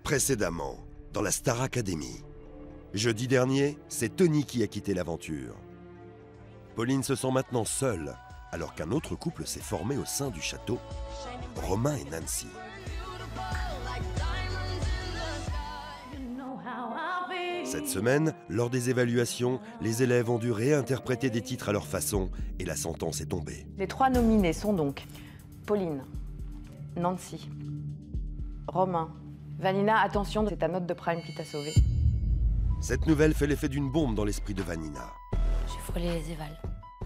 Précédemment, dans la Star Academy. Jeudi dernier, c'est Tony qui a quitté l'aventure. Pauline se sent maintenant seule, alors qu'un autre couple s'est formé au sein du château, Romain et Nancy. Cette semaine, lors des évaluations, les élèves ont dû réinterpréter des titres à leur façon et la sentence est tombée. Les 3 nominés sont donc Pauline, Nancy, Romain. Vanina, attention, c'est ta note de prime qui t'a sauvé. Cette nouvelle fait l'effet d'une bombe dans l'esprit de Vanina. J'ai frôlé les évals,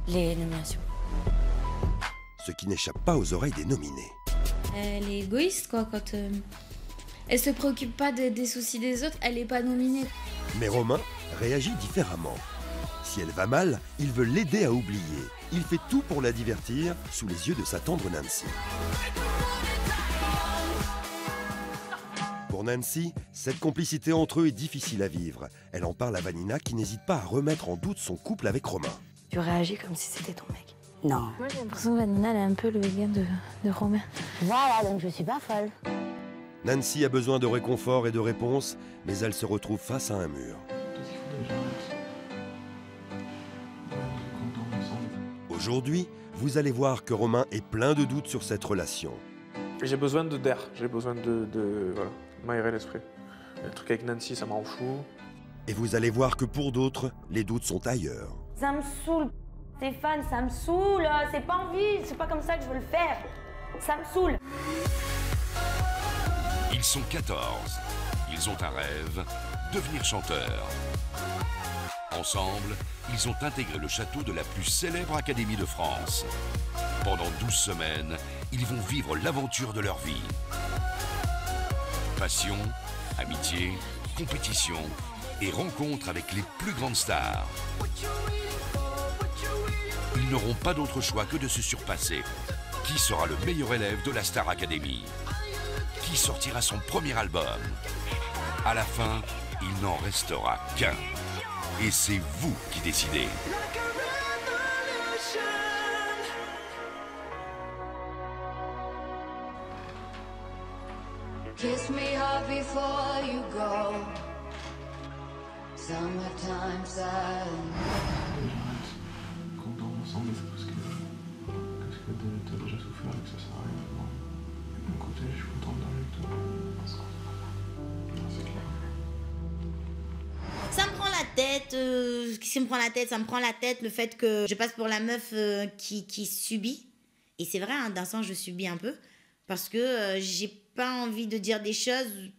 les nominations. Ce qui n'échappe pas aux oreilles des nominés. Elle est égoïste, quoi, quand elle se préoccupe pas des soucis des autres, elle est pas nominée. Mais Romain réagit différemment. Si elle va mal, il veut l'aider à oublier. Il fait tout pour la divertir sous les yeux de sa tendre Nancy. Pour Nancy, cette complicité entre eux est difficile à vivre. Elle en parle à Vanina qui n'hésite pas à remettre en doute son couple avec Romain. Tu réagis comme si c'était ton mec. Non. Moi j'ai l'impression que Vanina elle est un peu le gars de Romain. Voilà, donc je suis pas folle. Nancy a besoin de réconfort et de réponses, mais elle se retrouve face à un mur. Aujourd'hui, vous allez voir que Romain est plein de doutes sur cette relation. J'ai besoin d'air, j'ai besoin de voilà, m'aérer l'esprit. Le truc avec Nancy, ça me rend fou. Et vous allez voir que pour d'autres, les doutes sont ailleurs. Ça me saoule, Stéphane, ça me saoule. C'est pas envie, c'est pas comme ça que je veux le faire. Ça me saoule. Ils sont 14. Ils ont un rêve, devenir chanteurs. Ensemble, ils ont intégré le château de la plus célèbre académie de France. Pendant 12 semaines, ils vont vivre l'aventure de leur vie. Passion, amitié, compétition et rencontre avec les plus grandes stars. Ils n'auront pas d'autre choix que de se surpasser. Qui sera le meilleur élève de la Star Academy? Qui sortira son premier album? À la fin, il n'en restera qu'un. Et c'est vous qui décidez. Kiss me hard before you go. Summertime silence. Quand on est ensemble, c'est parce que t'as déjà souffert et que ça sert à rien. De mon côté, je suis content de dormir avec toi. C'est clair. Ça me prend la tête, ça me prend la tête le fait que je passe pour la meuf qui subit. Et c'est vrai, hein, d'un sens, je subis un peu. Parce que j'ai pas envie de dire des choses,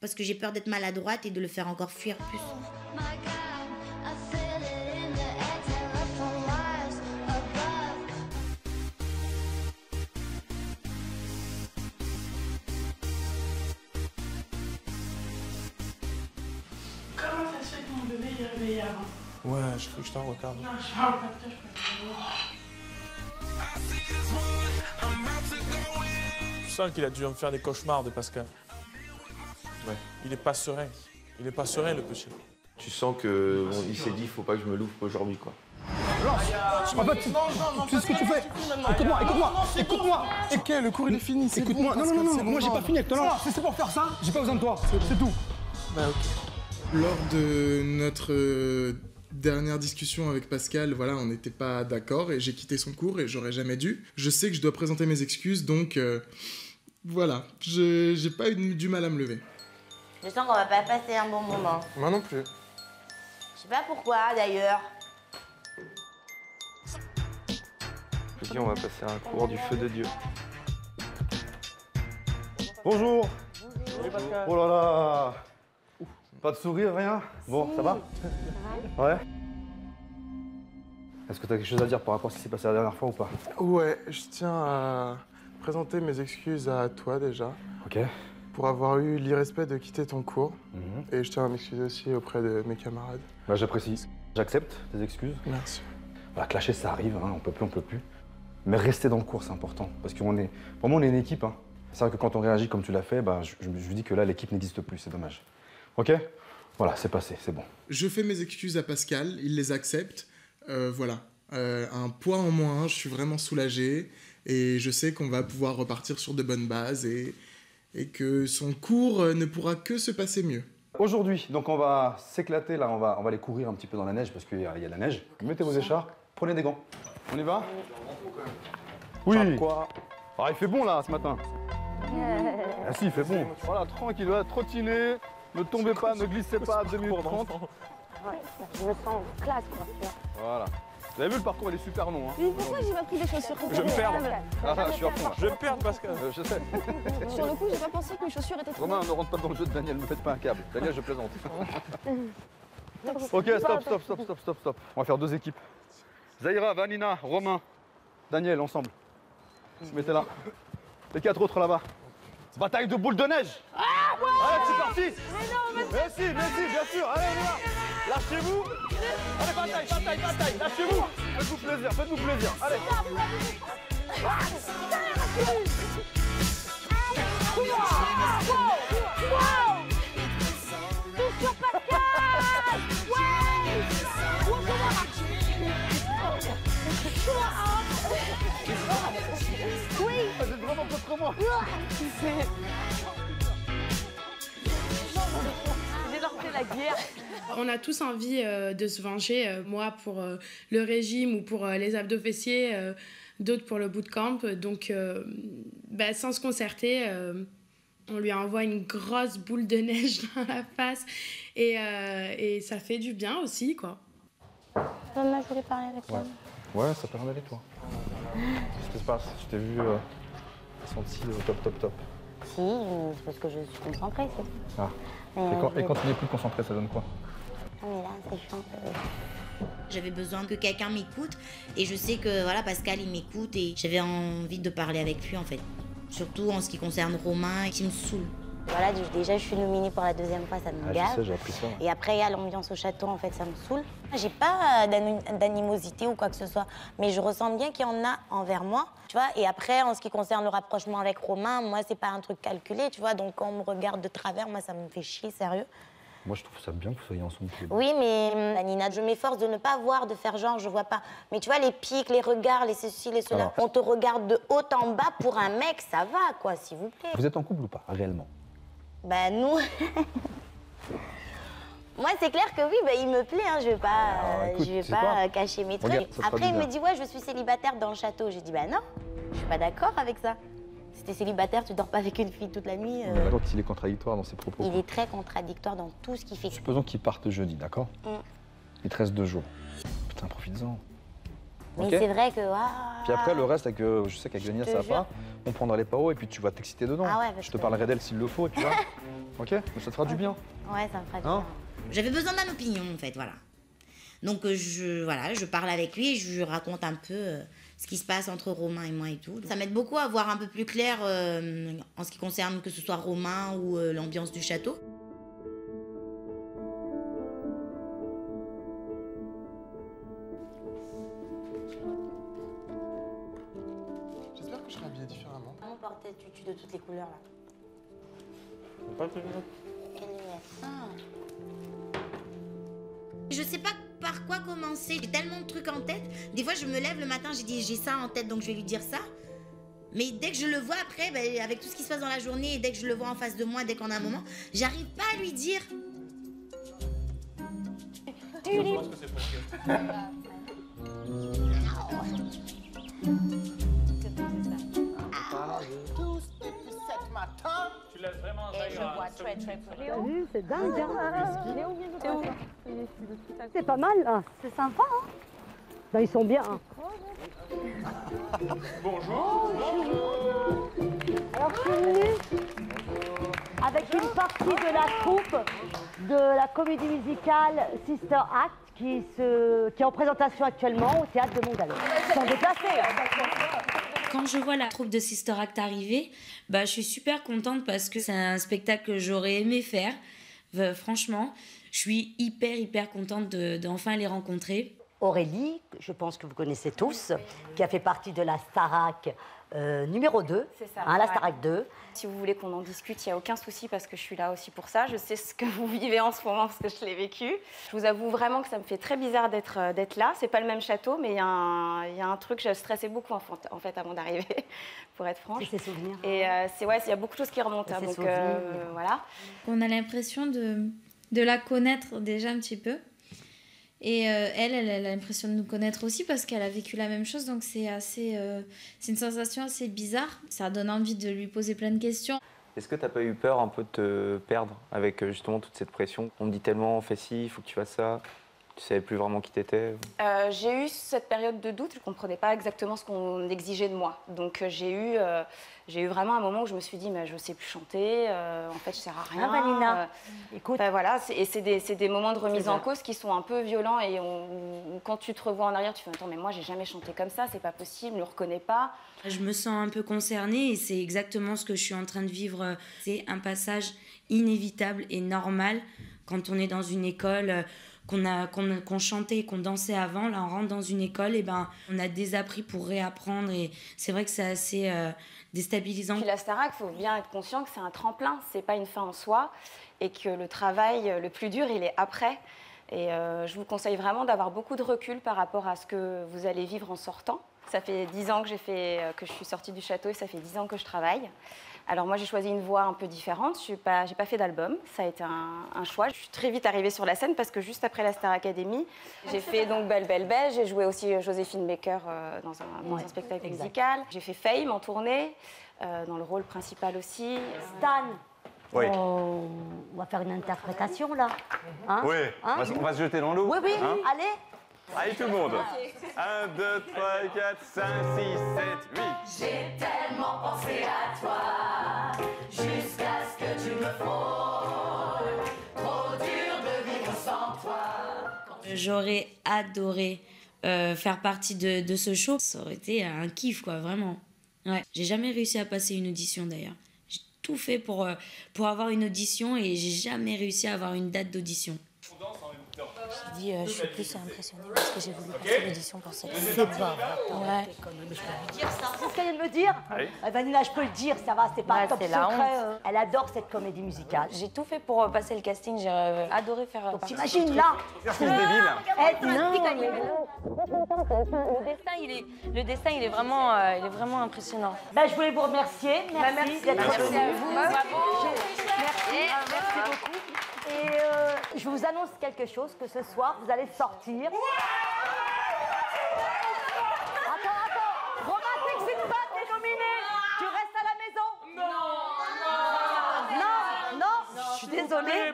parce que j'ai peur d'être maladroite et de le faire encore fuir plus. Comment ça se fait que mon bébé est réveillé avant? Ouais, je cru que je t'en regarde. Non, je parle pas de toi, je préfère. Je sens qu'il a dû me faire des cauchemars de Pascal. Ouais. Il est pas serein. Il est pas serein, le petit. Tu sens que bon, il s'est dit, faut pas que je me loupe aujourd'hui, quoi. En fait, tu sais ce que tu fais. Écoute-moi. Ok, le cours il est fini. Écoute-moi. Bon, Non, moi j'ai pas fini avec toi. Non, c'est pour faire ça. J'ai pas besoin de toi. C'est tout. Bah, ok. Lors de notre dernière discussion avec Pascal, voilà, on n'était pas d'accord et j'ai quitté son cours et j'aurais jamais dû. Je sais que je dois présenter mes excuses, donc voilà, j'ai pas eu du mal à me lever. Je sens qu'on va pas passer un bon moment. Moi non plus. Je sais pas pourquoi d'ailleurs. Je dis, on va passer un cours du feu de Dieu. Bonjour. Salut Pascal. Oh là là. Pas de sourire, rien? Bon, ça va? Ouais. Est-ce que tu as quelque chose à dire par rapport à ce qui s'est passé la dernière fois ou pas? Ouais, je tiens à présenter mes excuses à toi déjà. Ok. Pour avoir eu l'irrespect de quitter ton cours. Et je tiens à m'excuser aussi auprès de mes camarades. Bah, j'apprécie. J'accepte tes excuses. Merci. Bah, clasher, ça arrive, hein, on peut plus. Mais rester dans le cours, c'est important. Parce qu'on est... Vraiment, on est une équipe. Hein. C'est vrai que quand on réagit comme tu l'as fait, bah, je me dis que là, l'équipe n'existe plus, c'est dommage. Ok? Voilà, c'est passé, c'est bon. Je fais mes excuses à Pascal, il les accepte. Voilà. Un poids en moins, je suis vraiment soulagé. Et je sais qu'on va pouvoir repartir sur de bonnes bases. Et et que son cours ne pourra que se passer mieux. Aujourd'hui, donc on va s'éclater là, on va aller courir un petit peu dans la neige parce qu'il y a de la neige. Mettez vos écharpes, prenez des gants. On y va? Oui. Quoi? Ah, il fait bon là ce matin. Ah si, il fait bon. Voilà, tranquille, trottiner, ne tombez pas, ne glissez pas à 2 minutes 30. Ouais, je me sens classe, quoi. Voilà. Vous avez vu, le parcours, il est super long. Hein. Mais pourquoi j'ai pas pris des chaussures? Je vais me perdre. Ah, je suis à fond là. Je vais me perdre, Pascal. Je sais. Sur le coup, j'ai pas pensé que mes chaussures étaient trop. Romain, ne rentre pas dans le jeu de Daniel, ne me faites pas un câble. Daniel, je plaisante. Ok, stop. On va faire 2 équipes. Zahira, Vanina, Romain, Daniel, ensemble. Mettez là. Les 4 autres là-bas. Bataille de boules de neige. Ah ouais. Allez, c'est parti. Mais non, mais si, bien sûr. Allez, on y va. Lâchez-vous. Allez, bataille. Lâchez-vous. Faites-vous plaisir. Allez. Tout sur Pascal. Oui. Vous êtes vraiment contre moi. J'ai lancé la guerre. On a tous envie de se venger, moi pour le régime ou pour les abdos fessiers, d'autres pour le bootcamp. Donc, sans se concerter, on lui envoie une grosse boule de neige dans la face et ça fait du bien aussi, quoi. Maman, je voulais parler avec toi. Ouais, ça peut aller, toi. Qu'est-ce qui se passe? Je t'ai vu senti top. Si, c'est parce que je suis concentrée, c'est tout. Ah. Et quand tu n'es plus concentré, ça donne quoi? Ah mais là, c'est chiant. J'avais besoin que quelqu'un m'écoute et je sais que voilà, Pascal il m'écoute et j'avais envie de parler avec lui en fait. Surtout en ce qui concerne Romain qui me saoule. Voilà, déjà je suis nominée pour la 2e fois, ça me gave. Je sais, j'ai appris ça. Et après il y a l'ambiance au château, en fait, ça me saoule. J'ai pas d'animosité ou quoi que ce soit, mais je ressens bien qu'il y en a envers moi, tu vois. Et après, en ce qui concerne le rapprochement avec Romain, moi c'est pas un truc calculé, tu vois. Donc quand on me regarde de travers, moi ça me fait chier, sérieux. Moi, je trouve ça bien que vous soyez ensemble tous les deux. Oui, mais Nina, je m'efforce de ne pas voir, de faire genre, je vois pas. Mais tu vois, les pics, les regards, les ceci, les cela, on te regarde de haut en bas. Pour un mec, ça va, quoi, s'il vous plaît. Vous êtes en couple ou pas, réellement? Bah, nous... Moi, c'est clair que oui, il me plaît, hein, je vais pas, cacher mes trucs. Regarde, après, il me dit, ouais, je suis célibataire dans le château. J'ai dit, bah non, je suis pas d'accord avec ça. Si t'es célibataire, tu dors pas avec une fille toute la nuit. Donc il est contradictoire dans ses propos. Il est très contradictoire dans tout ce qu'il fait. Supposons qu'il parte jeudi, d'accord? Il te reste 2 jours. Putain, profites-en. Mais c'est vrai que... Puis après, le reste, je sais qu'avec Genia, ça va pas. On prendra les paos et puis tu vas t'exciter dedans. Ah ouais, je te parlerai d'elle s'il le faut et puis voilà. Ok? Mais ça te fera du bien. Ouais, ça me fera du bien. J'avais besoin d'une opinion, en fait, voilà. Donc, je parle avec lui et je lui raconte un peu ce qui se passe entre Romain et moi et tout. Ça m'aide beaucoup à voir un peu plus clair en ce qui concerne que ce soit Romain ou l'ambiance du château. J'espère que je serai habillée différemment. On portait tutu de toutes les couleurs, là. Pas de lunettes. Et lunettes. Je sais pas par quoi commencer, j'ai tellement de trucs en tête. Des fois, je me lève le matin, j'ai ça en tête, donc je vais lui dire ça. Mais dès que je le vois après, avec tout ce qui se passe dans la journée, et dès que je le vois en face de moi, dès qu'on a un moment, j'arrive pas à lui dire. Tu laisses vraiment c'est dingue, hein. C'est pas mal, hein. C'est sympa, hein. Ben, ils sont bien, hein. Bonjour. Alors, je suis venue avec une partie de la troupe de la comédie musicale Sister Act qui est en présentation actuellement au théâtre de Montgalon. Ils sont déplacés, hein. Quand je vois la troupe de Sister Act arriver, je suis super contente parce que c'est un spectacle que j'aurais aimé faire. Franchement, je suis hyper contente d'enfin les rencontrer. Aurélie, que je pense que vous connaissez tous, qui a fait partie de la Starac numéro 2, C'est ça, la ouais. Starac 2. Si vous voulez qu'on en discute, il n'y a aucun souci parce que je suis là aussi pour ça. Je sais ce que vous vivez en ce moment parce que je l'ai vécu. Je vous avoue vraiment que ça me fait très bizarre d'être là. C'est pas le même château, mais il y a un truc, je stressais beaucoup en fait avant d'arriver, pour être franche. C'est ses souvenirs. Et il y a beaucoup de choses qui remontent. C'est ses Donc souvenirs. voilà. On a l'impression de la connaître déjà un petit peu. Et elle a l'impression de nous connaître aussi parce qu'elle a vécu la même chose. Donc c'est c'est une sensation assez bizarre. Ça donne envie de lui poser plein de questions. Est-ce que t'as pas eu peur un peu de te perdre avec justement toute cette pression? On me dit tellement, fais ci, il faut que tu fasses ça. Tu savais plus vraiment qui t'étais. J'ai eu cette période de doute, je ne comprenais pas exactement ce qu'on exigeait de moi. Donc j'ai eu vraiment un moment où je me suis dit, mais je ne sais plus chanter, en fait je ne sers à rien. Vanina, écoute. Voilà, c'est des moments de remise C'est en ça. cause qui sont un peu violents et quand tu te revois en arrière, tu fais, attends, mais moi j'ai jamais chanté comme ça, c'est pas possible, je ne le reconnais pas. Je me sens un peu concernée et c'est exactement ce que je suis en train de vivre. C'est un passage inévitable et normal quand on est dans une école, qu'on chantait, qu'on dansait avant. Là, on rentre dans une école, et ben, on a désappris pour réapprendre et c'est vrai que c'est assez déstabilisant. Puis la Starac, il faut bien être conscient que c'est un tremplin, c'est pas une fin en soi et que le travail le plus dur, il est après. Et je vous conseille vraiment d'avoir beaucoup de recul par rapport à ce que vous allez vivre en sortant. Ça fait 10 ans que je suis sortie du château et ça fait 10 ans que je travaille. Alors moi, j'ai choisi une voie un peu différente. J'ai pas fait d'album. Ça a été un choix. Je suis très vite arrivée sur la scène parce que juste après la Star Academy, j'ai fait donc Belle, Belle, Belle. J'ai joué aussi Joséphine Baker dans un spectacle musical. J'ai fait Fame en tournée, dans le rôle principal aussi. Stan, Oui. on va faire une interprétation là. Hein Oui, Hein on va se jeter dans l'eau. Oui, oui, hein. allez. Allez tout le monde. 1, 2, 3, 4, 5, 6, 7, 8. J'ai tellement pensé à toi, jusqu'à ce que tu me frôles. Trop dur de vivre sans toi. J'aurais adoré faire partie de ce show. Ça aurait été un kiff, quoi, vraiment. Ouais. J'ai jamais réussi à passer une audition, d'ailleurs. J'ai tout fait pour avoir une audition et j'ai jamais réussi à avoir une date d'audition. Je dis, je suis plus impressionnée parce que j'ai voulu passer l'audition pour cette. C'est pas vrai. Ouais. C'est ce qu'elle vient de me dire. Allez. Vanilla, je peux le dire, ça va, c'est pas un Ouais, top c'est la secret. Elle adore cette comédie musicale. J'ai tout fait pour passer le casting, j'ai adoré faire. Donc t'imagines là. Exercice débile. Le destin, il est vraiment impressionnant. Ben, je voulais vous remercier. Merci d'être Merci venus. à vous. Bravo. Merci beaucoup. Et je vous annonce quelque chose, que ce soir, vous allez sortir. Attends. Romain, t'excites pas, t'es nominé. Tu restes à la maison. Non, je suis désolée.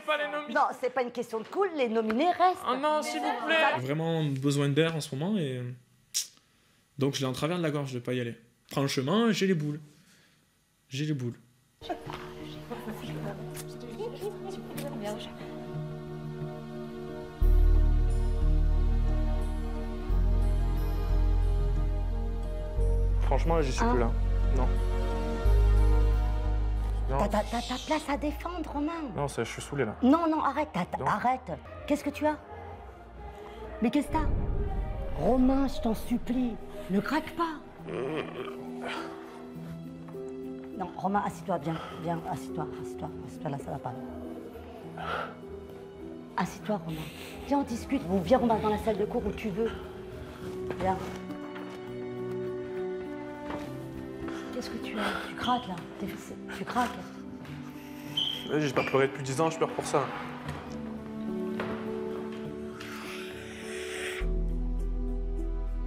Non, c'est pas une question de cool, les nominés restent. Oh non, s'il vous plaît. J'ai vraiment besoin d'air en ce moment et donc je l'ai en travers de la gorge de pas y aller. Franchement, j'ai les boules. Franchement, là, j'y suis plus là. Non. Non, T'as ta place à défendre, Romain. non, je suis saoulé là. Non, arrête, Non. arrête. Qu'est-ce que tu as? Mais qu'est-ce que t'as? Romain, je t'en supplie, ne craque pas. Non, Romain, assis-toi, viens, assis-toi, là, ça va pas. Assis-toi, Romain. Viens, on discute, ou viens, on va dans la salle de cours où tu veux. Viens. Qu'est-ce que tu as? Tu craques, là. Tu craques. J'ai pas pleuré depuis 10 ans, je pleure pour ça.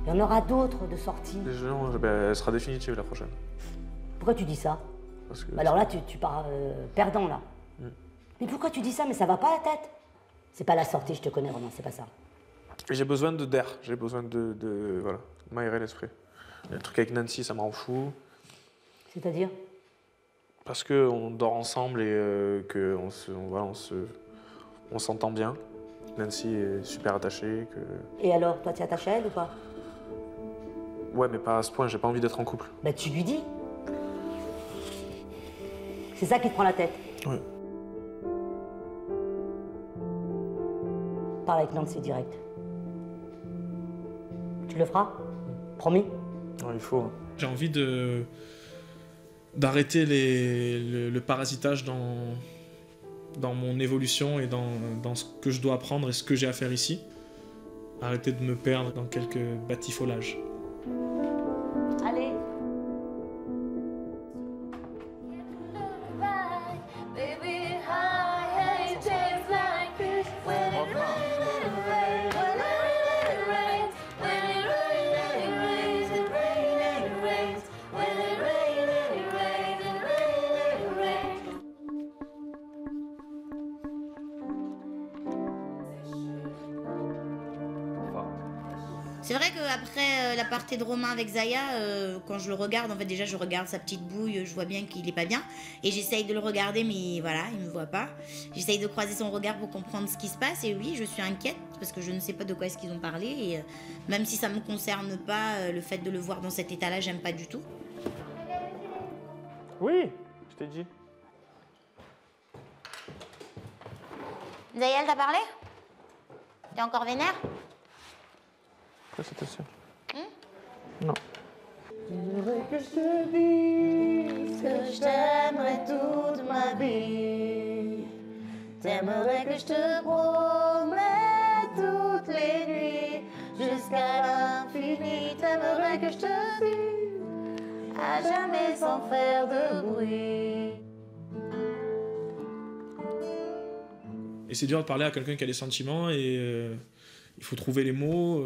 Il y en aura d'autres de sorties. Non, elle sera définitive la prochaine. Pourquoi tu dis ça? Parce que Alors là, tu pars perdant, là. Mais pourquoi tu dis ça? Mais ça va pas à la tête. C'est pas la sortie, je te connais, Romain, c'est pas ça. j'ai besoin d'air, j'ai besoin voilà, m'aérer l'esprit. Le truc avec Nancy, ça me rend fou. C'est-à-dire? Parce qu'on dort ensemble et qu'on on s'entend bien. Nancy est super attachée. Et alors, toi, t'es attaché à elle ou pas? Ouais, mais pas à ce point, j'ai pas envie d'être en couple. Bah, tu lui dis. C'est ça qui te prend la tête. Ouais. Parle avec Nancy direct. Tu le feras? Promis? Non, il faut. J'ai envie d'arrêter le parasitage dans mon évolution et dans ce que je dois apprendre et ce que j'ai à faire ici. Arrêter de me perdre dans quelques batifolages. Allez. C'est vrai qu'après la partie de Romain avec Zaya, quand je le regarde, en fait déjà je regarde sa petite bouille, je vois bien qu'il est pas bien. Et j'essaye de le regarder, mais voilà, il me voit pas. J'essaye de croiser son regard pour comprendre ce qui se passe. Et oui, je suis inquiète parce que je ne sais pas de quoi est-ce qu'ils ont parlé. Et même si ça me concerne pas, le fait de le voir dans cet état-là, j'aime pas du tout. Oui, je t'ai dit. Zaya, elle t'a parlé? T'es encore vénère? Pourquoi c'était sûr? Non. J'aimerais que je te dise que je t'aimerais toute ma vie. T'aimerais que je te promette toutes les nuits jusqu'à l'infini. T'aimerais que je te dise à jamais sans faire de bruit. Et c'est dur de parler à quelqu'un qui a des sentiments et il faut trouver les mots.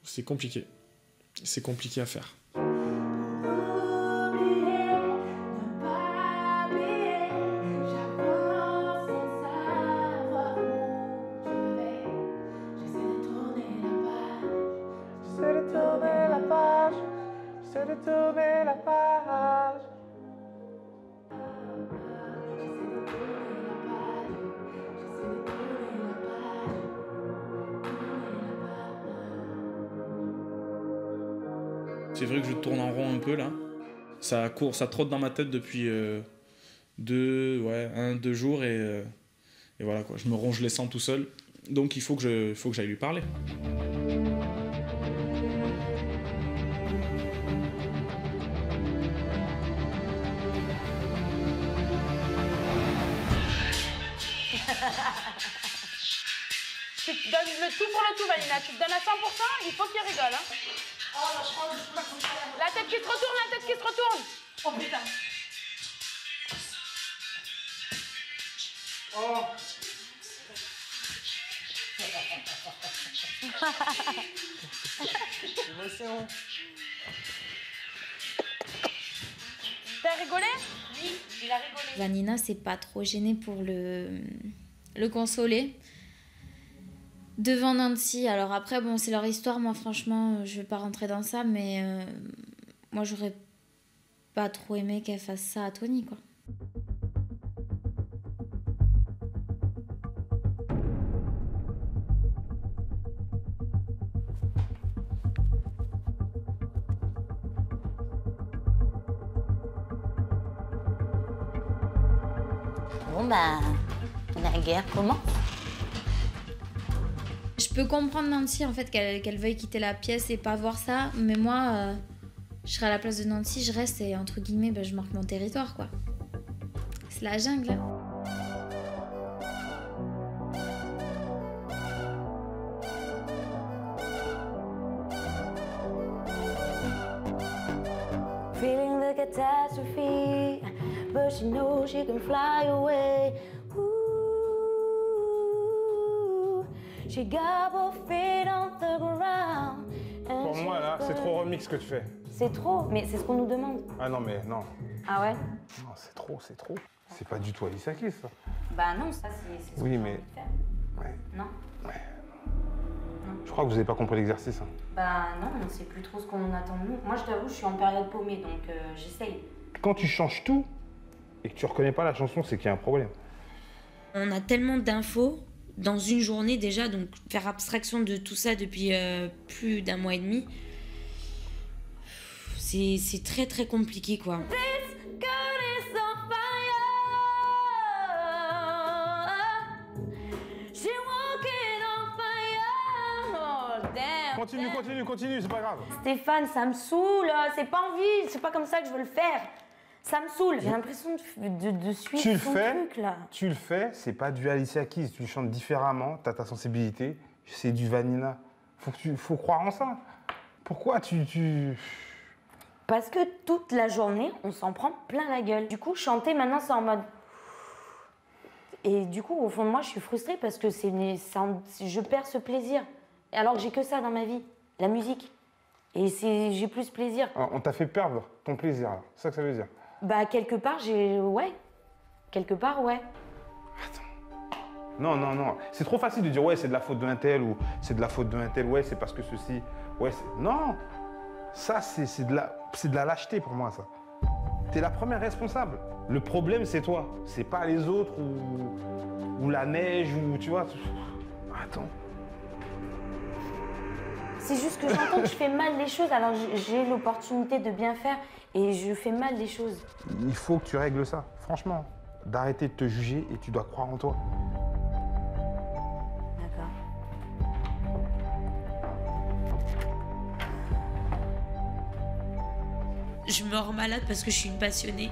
C'est compliqué. C'est compliqué à faire. C'est vrai que je tourne en rond un peu là. Ça court, ça trotte dans ma tête depuis 2 jours et voilà quoi. Je me ronge les sangs tout seul. Donc il faut que j'aille lui parler. Tu te donnes le tout pour le tout, Vanina. Tu te donnes à 100%, il faut qu'il rigole. Hein. La tête qui se retourne, la tête qui se retourne. Oh putain. Oh. Émotion. T'as rigolé? Oui, il a rigolé. Vanina s'est pas trop gênée pour le consoler. Devant Nancy, alors après, bon, c'est leur histoire, moi franchement, je vais pas rentrer dans ça, mais moi j'aurais pas trop aimé qu'elle fasse ça à Tony, quoi. Bon bah, la guerre commence. Je peux comprendre Nancy en fait qu'elle veuille quitter la pièce et pas voir ça, mais moi je serais à la place de Nancy, je reste et entre guillemets je marque mon territoire quoi. C'est la jungle. Feeling the catastrophe, but she knows she can fly away. She got both feet on the ground. Pour moi, là, c'est trop remix ce que tu fais. C'est trop, mais c'est ce qu'on nous demande. Ah non, mais non. Ah ouais? Non, c'est trop, c'est trop. C'est pas du tout Alicia Keys, ça. Bah non, ça c'est ce Oui, qu'on a mais... envie de faire. Ouais. Non? Je crois que vous avez pas compris l'exercice. Hein. Bah non, on sait plus trop ce qu'on attend de nous. Moi je t'avoue, je suis en période paumée, donc j'essaye. Quand tu changes tout et que tu reconnais pas la chanson, c'est qu'il y a un problème. On a tellement d'infos dans une journée déjà, donc faire abstraction de tout ça depuis plus d'1 mois et demi, c'est très très compliqué quoi. continue, c'est pas grave. Stéphane, ça me saoule, c'est pas envie, c'est pas comme ça que je veux le faire. Ça me saoule. J'ai l'impression de suivre ton truc, là. Tu le fais, c'est pas du Alicia Keys, tu le chantes différemment, t'as ta sensibilité, c'est du Vanina. Faut croire en ça. Pourquoi tu... Parce que toute la journée, on s'en prend plein la gueule. Du coup, chanter maintenant, c'est en mode... Et du coup, au fond de moi, je suis frustrée parce que je perds ce plaisir. Alors que j'ai que ça dans ma vie, la musique. Et j'ai plus plaisir. On t'a fait perdre ton plaisir, là. C'est ça que ça veut dire? Bah, quelque part, ouais. Quelque part, ouais. Non. C'est trop facile de dire, ouais, c'est de la faute d'un tel ou c'est de la faute d'un tel, ouais, c'est parce que ceci. Ouais, non. Ça, c'est de la lâcheté pour moi, ça. T'es la première responsable. Le problème, c'est toi. C'est pas les autres ou la neige ou tu vois. Attends. C'est juste que j'entends que je fais mal les choses, alors j'ai l'opportunité de bien faire et je fais mal les choses. Il faut que tu règles ça, franchement. D'arrêter de te juger et tu dois croire en toi. D'accord. Je me rends malade parce que je suis une passionnée.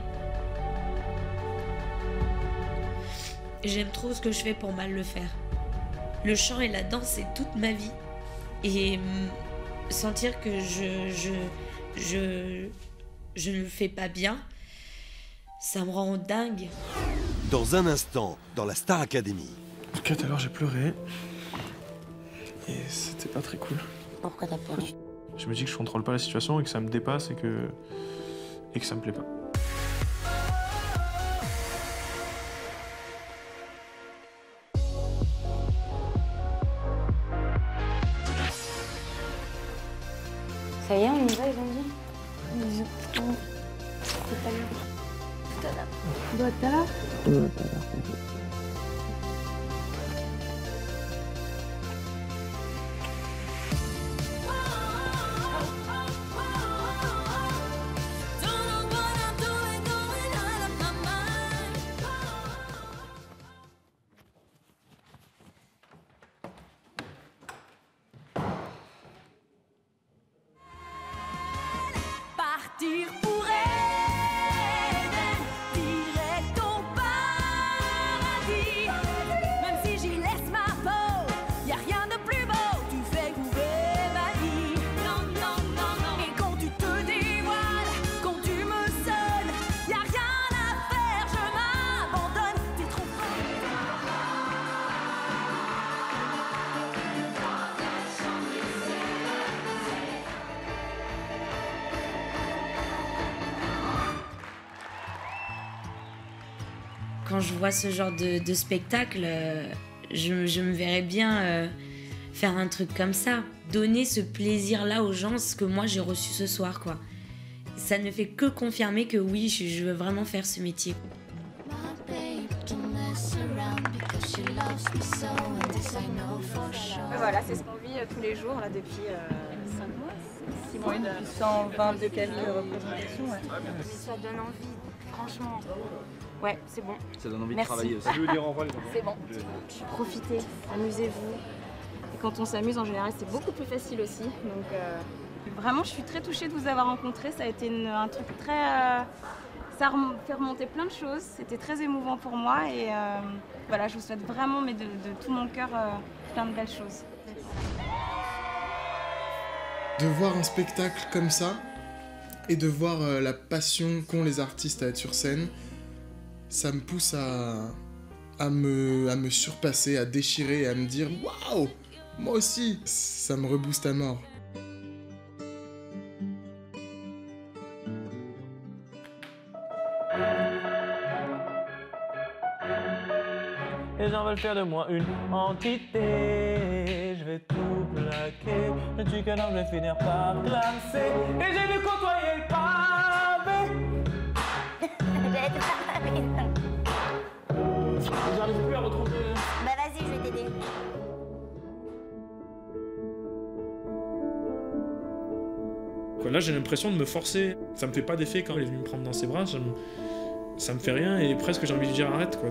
J'aime trop ce que je fais pour mal le faire. Le chant et la danse, c'est toute ma vie. Et sentir que je ne le fais pas bien, ça me rend dingue. Dans un instant, dans la Star Academy. En tout cas, tout à l'heure, j'ai pleuré. Et c'était pas très cool. Pourquoi t'as pleuré? Je me dis que je contrôle pas la situation et que ça me dépasse et que ça me plaît pas. Ça y est, on y va, ils ont dit. Tout à l'heure. Tout à l'heure. Tout à l'heure. Partir pour Eden, direct au paradis. Même si j'y laisse ma peau, y a rien de plus beau. Tu fais couver ma vie. Non, non, non, non. Et quand tu te dévoiles, quand tu me sonnes, y a rien à faire, je m'abandonne. T'es trop Quand je vois ce genre de spectacle, je me verrais bien faire un truc comme ça. Donner ce plaisir-là aux gens, ce que moi j'ai reçu ce soir, quoi. Ça ne fait que confirmer que oui, je veux vraiment faire ce métier. Voilà, c'est ce qu'on vit tous les jours là, depuis 5 mois, 6 mois, depuis 122 quelques représentations. Ouais. Ça donne envie, franchement. Ouais, c'est bon. Ça donne envie Merci. de travailler aussi. Je veux dire au revoir les enfants. C'est bon. Profitez, amusez-vous. Et quand on s'amuse, en général, c'est beaucoup plus facile aussi. Donc, vraiment, je suis très touchée de vous avoir rencontré. Ça a été un truc très... ça a fait remonter plein de choses. C'était très émouvant pour moi. Et voilà, je vous souhaite vraiment, mais de tout mon cœur, plein de belles choses. De voir un spectacle comme ça et de voir la passion qu'ont les artistes à être sur scène, ça me pousse à me surpasser, à déchirer et à me dire « Waouh, moi aussi !» Ça me rebooste à mort. Les gens veulent faire de moi une entité. Je vais tout plaquer. Je suis qu'un homme, je vais finir par classer. Et j'ai dû côtoyer le pavé. J'arrive plus à retrouver. Bah vas-y, je vais t'aider. Là, j'ai l'impression de me forcer. Ça me fait pas d'effet quand elle est venue me prendre dans ses bras. Ça me fait rien et presque j'ai envie de dire arrête, quoi.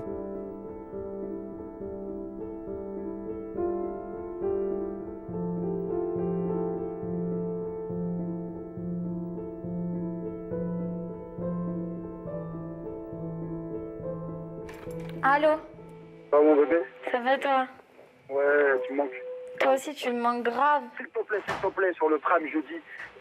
Allô? Ça va, mon bébé? Ça va toi? Ouais, tu me manques. Toi aussi tu me manques grave. S'il te plaît, sur le Prime jeudi,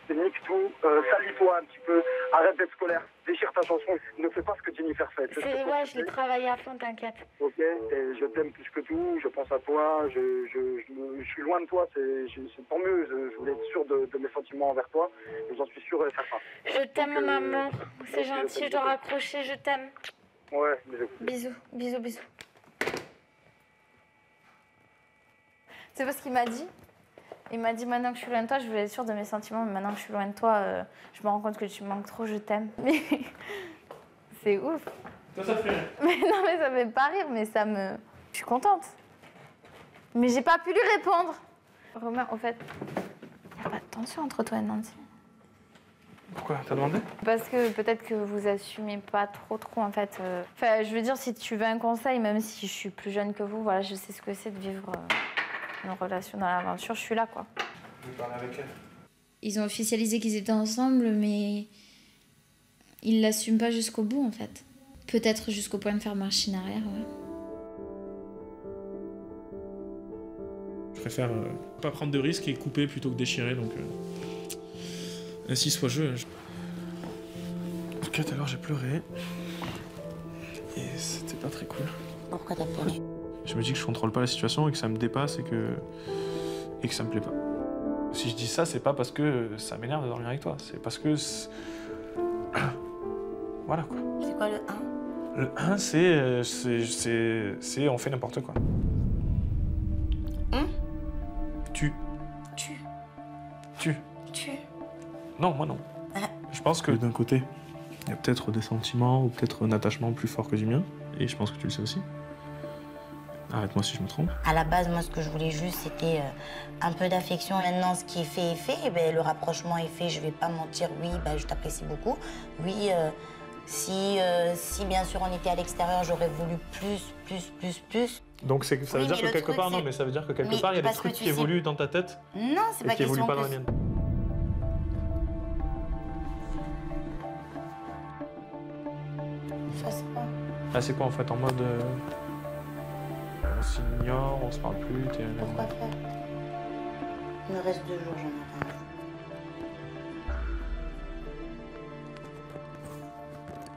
nique tout, salis-toi un petit peu, arrête d'être scolaire, déchire ta chanson, ne fais pas ce que Jennifer fait. Ouais, je l'ai travaillé à fond, t'inquiète. Ok, et je t'aime plus que tout, je pense à toi, je suis loin de toi, c'est tant mieux, je voulais être sûr de mes sentiments envers toi, et j'en suis sûr et certain. Je t'aime mon amour, c'est gentil, je dois raccrocher, je t'aime. Ouais, bisous. Bisous, bisous, bisous. Tu sais pas ce qu'il m'a dit? Il m'a dit maintenant que je suis loin de toi, je voulais être sûre de mes sentiments, mais maintenant que je suis loin de toi, je me rends compte que tu me manques trop, je t'aime. Mais c'est ouf. Ça fait rire. Mais non, mais ça me fait pas rire, mais ça me... Je suis contente. Mais j'ai pas pu lui répondre. Romain, au fait, y a pas de tension entre toi et Nancy? Pourquoi? T'as demandé? Parce que peut-être que vous assumez pas trop en fait. Enfin, je veux dire, si tu veux un conseil, même si je suis plus jeune que vous, voilà, je sais ce que c'est de vivre une relation dans l'aventure, je suis là, quoi. Je vais parler avec elle. Ils ont officialisé qu'ils étaient ensemble, mais ils l'assument pas jusqu'au bout, en fait. Peut-être jusqu'au point de faire machine arrière, ouais. Je préfère pas prendre de risques et couper plutôt que déchirer, donc ainsi soit jeu. En tout cas, tout à l'heure, j'ai pleuré. Et c'était pas très cool. Pourquoi t'as pleuré? Je me dis que je contrôle pas la situation et que ça me dépasse et que ça me plaît pas. Si je dis ça, c'est pas parce que ça m'énerve de dormir avec toi, c'est parce que... Voilà, quoi. C'est quoi le 1? Le 1, c'est on fait n'importe quoi. Tu. Non, moi non. Je pense que d'un côté, il y a peut-être des sentiments ou peut-être un attachement plus fort que du mien, et je pense que tu le sais aussi. Arrête-moi si je me trompe. À la base, moi, ce que je voulais juste, c'était un peu d'affection. Maintenant, ce qui est fait est fait. Et ben, le rapprochement est fait, je vais pas mentir. Oui, ben, je t'apprécie beaucoup. Oui, si bien sûr on était à l'extérieur, j'aurais voulu plus. Donc ça veut dire que quelque part, non, mais ça veut dire que quelque part, il y a des trucs qui évoluent dans ta tête. Non, c'est pas qui évoluent question pas que... dans la mienne. Fasse quoi? Ah, c'est quoi en fait, en mode... on s'ignore, on se parle plus, t'es... Pourquoi faire? Il me reste 2 jours, j'en ai rien.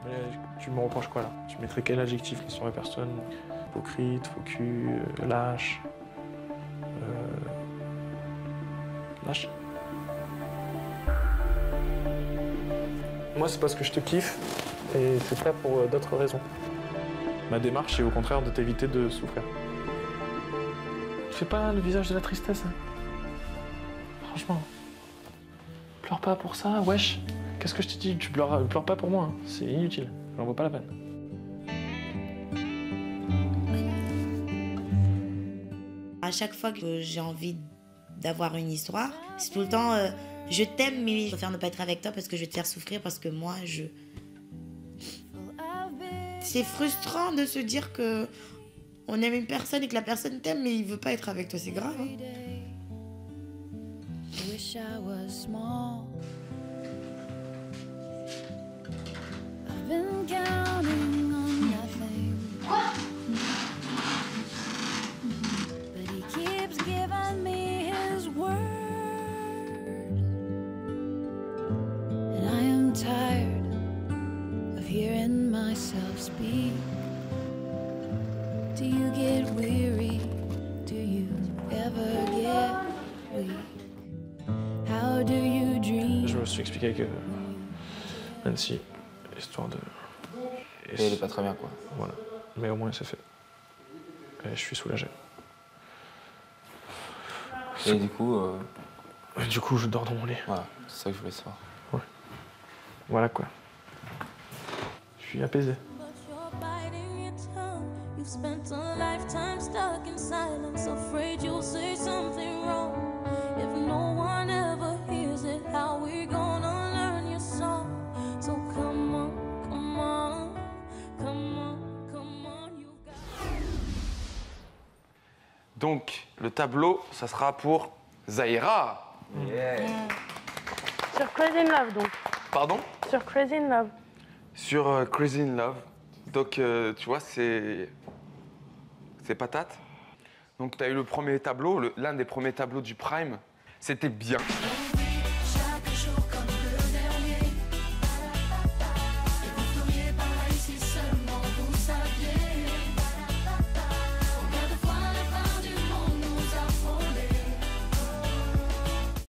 Mais tu me reproches quoi là? Tu mettrais quel adjectif sur la personne? Hypocrite, faux cul, lâche... lâche? Moi c'est parce que je te kiffe et c'est pas pour d'autres raisons. Ma démarche est au contraire de t'éviter de souffrir. Tu fais pas le visage de la tristesse, hein. Franchement. Pleure pas pour ça, wesh. Qu'est-ce que je te dis? Tu pleures pas pour moi, hein. C'est inutile. J'en vaut pas la peine. À chaque fois que j'ai envie d'avoir une histoire, c'est tout le temps je t'aime, mais je préfère ne pas être avec toi parce que je vais te faire souffrir, parce que moi, je... C'est frustrant de se dire que on aime une personne et que la personne t'aime, mais il veut pas être avec toi, c'est grave. Hein. Do you get weary? Do you ever get weak? How do you dream? Je me suis expliqué avec Nancy, histoire de... Et elle est pas très bien, quoi. Voilà, mais au moins c'est fait. Et je suis soulagé. Et du coup... Du coup, je dors dans mon lit. Voilà, c'est ça que je voulais savoir. Ouais. Voilà quoi. Je suis apaisé. You've spent a lifetime stuck in silence, afraid you'll say something wrong. If no one ever hears it, how we gonna learn your song? So come on, come on, come on, come on, you got... Donc, le tableau, ça sera pour Zahira. Sur Crazy in Love, donc. Pardon? Sur Crazy in Love. Sur Crazy in Love. Donc, tu vois, c'est c'est patate. Donc tu as eu le premier tableau, l'un des premiers tableaux du Prime. C'était bien.